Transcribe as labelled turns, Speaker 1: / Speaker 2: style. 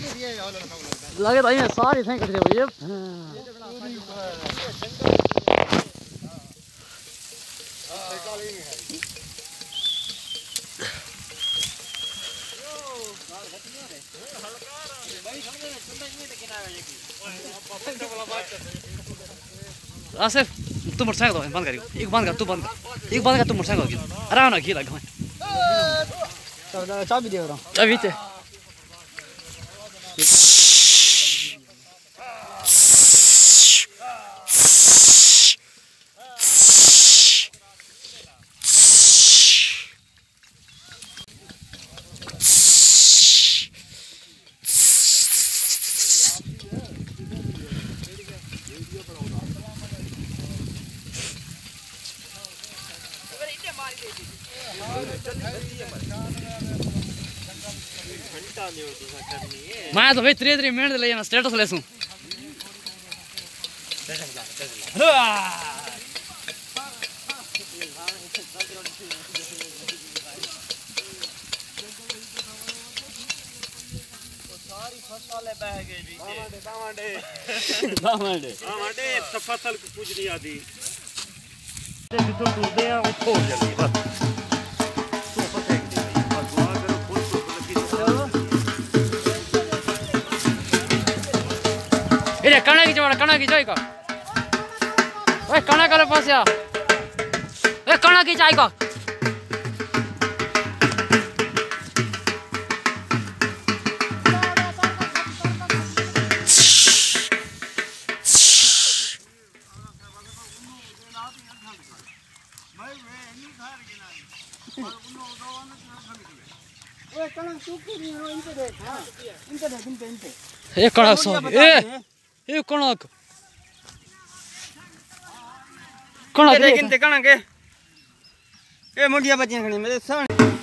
Speaker 1: लगे तो ये सारी थे कट जाए ये आसिफ तू मोटरसाइकिल दो बंद करियो एक बंद कर तू बंद कर एक बंद कर तू मोटरसाइकिल की आराम ना की लगा चाबी दे रहा चाबी ते मैं तो भाई 3 मिनट ले जाना स्टेटस ले सूं सारी फसल बह गई जी दामंडे फसल कुछ नहीं आती ते जितो टूटदे आ वो छोड़ जल्दी बस इधर कणा की जोड़ा कणा की जाएगा ओए कणा करे पास या ए कणा की जाएगा ओए कणा सूखी नहीं हो इनके देख हां इनके देख इनके ए कणा सो ए कणक कणक
Speaker 2: देख इनते कणक ए मुंडिया बच्चियां खड़ी मेरे सामने